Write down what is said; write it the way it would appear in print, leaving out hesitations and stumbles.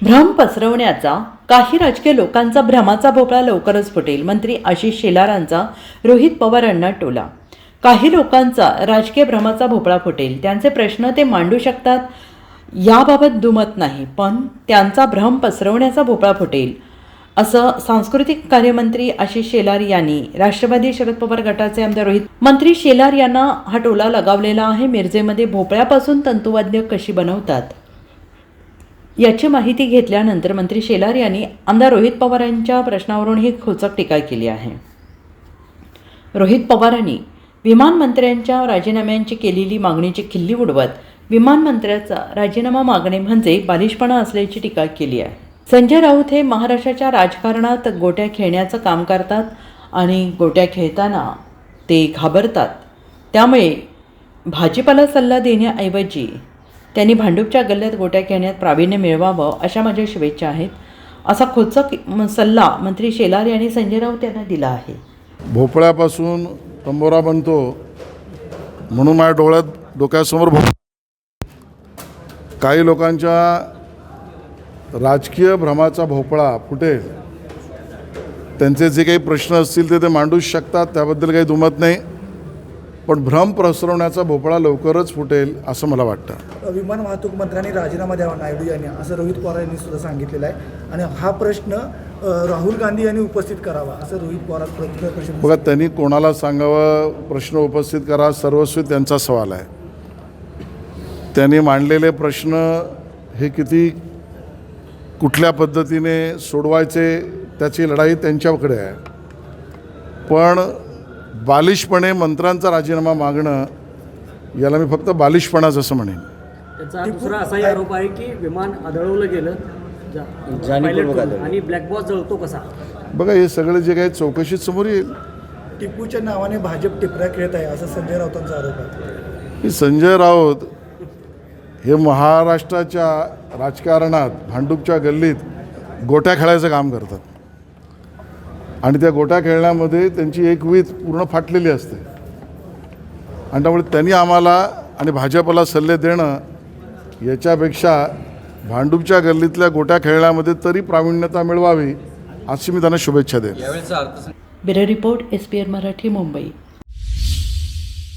भ्रम पसरवण्याचा काही राजकीय लोकांचा भ्रमाचा भोपळा लवकरच फुटेल. मंत्री आशिष शेलारांचा रोहित पवारांना टोला. काही लोकांचा राजकीय भ्रमाचा भोपळा फुटेल. त्यांचे प्रश्न ते मांडू शकतात याबाबत दुमत नाही, पण त्यांचा भ्रम पसरवण्याचा भोपळा फुटेल असं सांस्कृतिक कार्यमंत्री आशिष शेलार यांनी राष्ट्रवादी शरद पवार गटाचे आमदार रोहित मंत्री शेलार यांना हा टोला लगावलेला आहे. मिरजेमध्ये भोपळ्यापासून तंतुवाद्य कशी बनवतात याची माहिती घेतल्यानंतर मंत्री शेलार यांनी आमदार रोहित पवारांच्या प्रश्नावरून ही खोचक टीका केली आहे. रोहित पवारांनी विमान मंत्र्यांच्या राजीनाम्यांची केलेली मागणीची खिल्ली उडवत विमान मंत्र्याचा राजीनामा मागणे म्हणजे बालिशपणा असल्याची टीका केली आहे. संजय राऊत हे महाराष्ट्राच्या राजकारणात गोट्या खेळण्याचं काम करतात आणि गोट्या खेळताना ते घाबरतात. त्यामुळे भाजपला सल्ला देण्याऐवजी त्यांनी भांडूपच्या गल्ल्यात गोट्या खेळण्यात प्रावीण्य मिळवावं अशा माझ्या शुभेच्छा आहेत, असा खोचक सल्ला मंत्री शेलार यांनी संजय राऊत यांना दिला आहे. भोपळ्यापासून तंबोरा बनतो म्हणून माझ्या डोक्यासमोर काही लोकांच्या राजकीय भ्रमाचा भोपळा फुटेल. त्यांचे जे काही प्रश्न असतील ते मांडूच शकतात, त्याबद्दल काही दुमत नाही, पण भ्रम पसरवण्याचा भोपळा लवकरच फुटेल असं मला वाटतं. विमान वाहतूक मंत्र्यांनी राजीनामा द्यावा नायडू यांनी, असं रोहित पवार यांनी सुद्धा सांगितलेलं आहे. आणि हा प्रश्न राहुल गांधी यांनी उपस्थित करावा असं रोहित पवार बघा, त्यांनी कोणाला सांगावं प्रश्न उपस्थित करा, सर्वस्वी त्यांचा सवाल आहे. त्यांनी मांडलेले प्रश्न हे किती कुठल्या पद्धतीने सोडवायचे त्याची लढाई त्यांच्याकडे आहे. पण बालिशपणे मंत्र्यांचा राजीनामा मागणं याला मी फक्त बालिशपणाच असं म्हणेन. त्याचा दुसरा असाही आरोप आहे की विमान आदळवलं गेलं आणि ब्लॅक बॉक्स जळतो कसा. बघा, हे सगळे जे काही चौकशीत समोर येईल. टिपूच्या नावाने भाजप टिपऱ्या खेळत आहे असं संजय राऊतांचा आरोप आहे. की संजय राऊत हे महाराष्ट्राच्या राजकारणात भांडूपच्या गल्लीत गोट्या खेळायचं काम करतात आणि त्या गोट्या खेळण्यामध्ये त्यांची एक वीज पूर्ण फाटलेली असते. आणि त्यामुळे त्यांनी आम्हाला आणि भाजपला सल्ले देणं याच्यापेक्षा भांडूपच्या गल्लीतल्या गोट्या खेळण्यामध्ये तरी प्रावीण्यता मिळवावी अशी मी त्यांना शुभेच्छा देईन. Bureau report SPN Marathi, Mumbai.